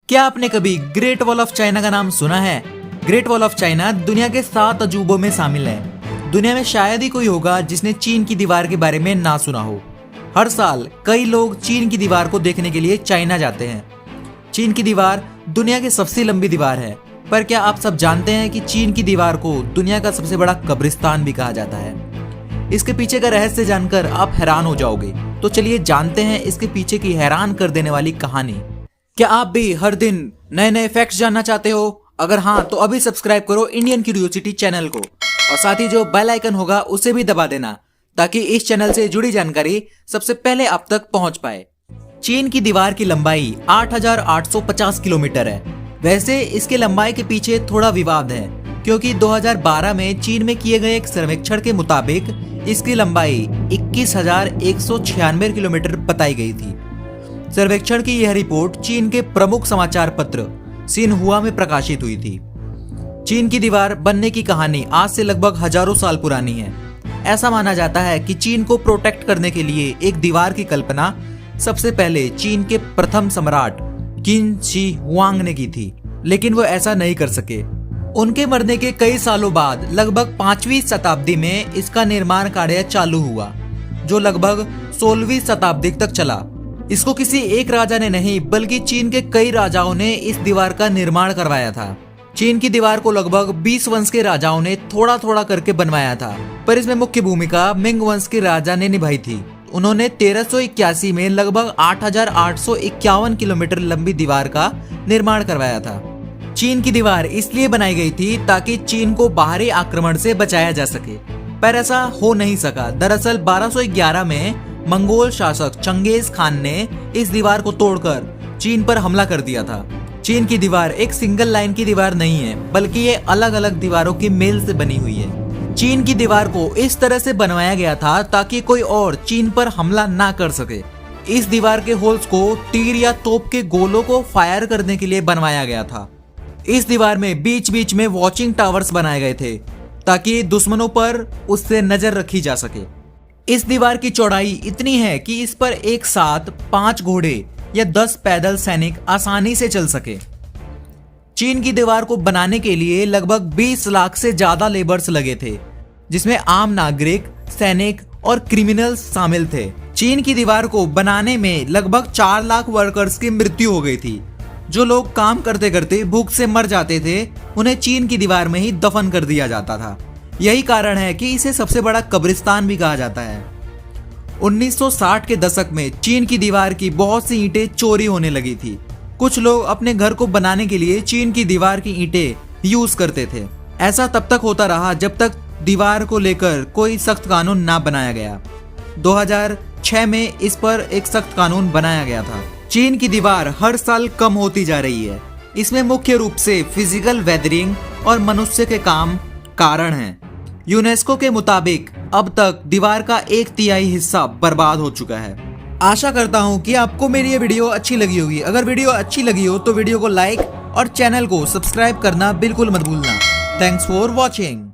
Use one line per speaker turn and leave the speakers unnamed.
क्या आपने कभी ग्रेट वॉल ऑफ चाइना का नाम सुना है? ग्रेट वॉल ऑफ चाइना दुनिया के 7 अजूबों में शामिल है। दुनिया में शायद ही कोई होगा जिसने चीन की दीवार के बारे में ना सुना हो। हर साल कई लोग चीन की दीवार को देखने के लिए चाइना जाते हैं। चीन की दीवार दुनिया की सबसे लंबी दीवार है, पर क्या आप सब जानते हैं कि चीन की दीवार को दुनिया का सबसे बड़ा कब्रिस्तान भी कहा जाता है? इसके पीछे का रहस्य जानकर आप हैरान हो जाओगे। तो चलिए जानते हैं इसके पीछे की हैरान कर देने वाली कहानी। क्या आप भी हर दिन नए नए फैक्ट्स जानना चाहते हो? अगर हाँ तो अभी सब्सक्राइब करो इंडियन क्यूरियोसिटी चैनल को और साथ ही जो बेल आइकन होगा उसे भी दबा देना, ताकि इस चैनल से जुड़ी जानकारी सबसे पहले आप तक पहुंच पाए। चीन की दीवार की लंबाई 8,850 किलोमीटर है। वैसे इसके लंबाई के पीछे थोड़ा विवाद है, क्योंकि 2012 में चीन में किए गए एक सर्वेक्षण के मुताबिक इसकी लंबाई 21,196 किलोमीटर बताई गई थी। सर्वेक्षण की यह रिपोर्ट चीन के प्रमुख समाचार पत्र सिन्हुआ में प्रकाशित हुई थी। चीन की दीवार बनने की कहानी आज से लगभग हजारों साल पुरानी है। ऐसा माना जाता है कि चीन को प्रोटेक्ट करने के लिए एक दीवार की कल्पना सबसे पहले चीन के प्रथम सम्राट किन शी हुआंग ने की थी, लेकिन वो ऐसा नहीं कर सके। उनके मरने के कई सालों बाद लगभग 5वीं शताब्दी में इसका निर्माण कार्य चालू हुआ, जो लगभग 16वीं शताब्दी तक चला। इसको किसी एक राजा ने नहीं, बल्कि चीन के कई राजाओं ने इस दीवार का निर्माण करवाया था। चीन की दीवार को लगभग 20 वंश के राजाओं ने थोड़ा थोड़ा करके बनवाया था, पर इसमें मुख्य भूमिका मिंग वंश के राजा ने निभाई थी। उन्होंने 1381 में लगभग 8,851 किलोमीटर लंबी दीवार का निर्माण करवाया था। चीन की दीवार इसलिए बनाई गई थी ताकि चीन को बाहरी आक्रमण से बचाया जा सके, पर ऐसा हो नहीं सका। दरअसल 1211 में मंगोल शासक चंगेज खान ने इस दीवार को तोड़कर चीन पर हमला कर दिया था। चीन की दीवार एक सिंगल लाइन की दीवार नहीं है, बल्कि ये अलग अलग दीवारों के मेल से बनी हुई है। चीन की दीवार को इस तरह से बनवाया गया था ताकि कोई और चीन पर हमला ना कर सके। इस दीवार के होल्स को तीर या तोप के गोलों को फायर करने के लिए बनवाया गया था। इस दीवार में बीच बीच में वॉचिंग टावर्स बनाए गए थे ताकि दुश्मनों पर उससे नजर रखी जा सके। इस दीवार की चौड़ाई इतनी है कि इस पर एक साथ 5 घोड़े या 10 पैदल सैनिक आसानी से चल सके। चीन की दीवार को बनाने के लिए लगभग 20 लाख से ज्यादा लेबर्स लगे थे, जिसमें आम नागरिक, सैनिक और क्रिमिनल्स शामिल थे। चीन की दीवार को बनाने में लगभग 4 लाख वर्कर्स की मृत्यु हो गई थी। जो लोग काम करते करते भूख से मर जाते थे, उन्हें चीन की दीवार में ही दफन कर दिया जाता था। यही कारण है कि इसे सबसे बड़ा कब्रिस्तान भी कहा जाता है। 1960 के दशक में चीन की दीवार की बहुत सी ईंटें चोरी होने लगी थी। कुछ लोग अपने घर को बनाने के लिए चीन की दीवार की ईंटें यूज करते थे। ऐसा तब तक होता रहा जब तक दीवार को लेकर कोई सख्त कानून ना बनाया गया। 2006 में इस पर एक सख्त कानून बनाया गया था। चीन की दीवार हर साल कम होती जा रही है। इसमें मुख्य रूप से फिजिकल वेदरिंग और मनुष्य के काम कारण हैं। यूनेस्को के मुताबिक अब तक दीवार का 1/3 हिस्सा बर्बाद हो चुका है। आशा करता हूं कि आपको मेरी ये वीडियो अच्छी लगी होगी। अगर वीडियो अच्छी लगी हो तो वीडियो को लाइक और चैनल को सब्सक्राइब करना बिल्कुल मत भूलना। Thanks for watching.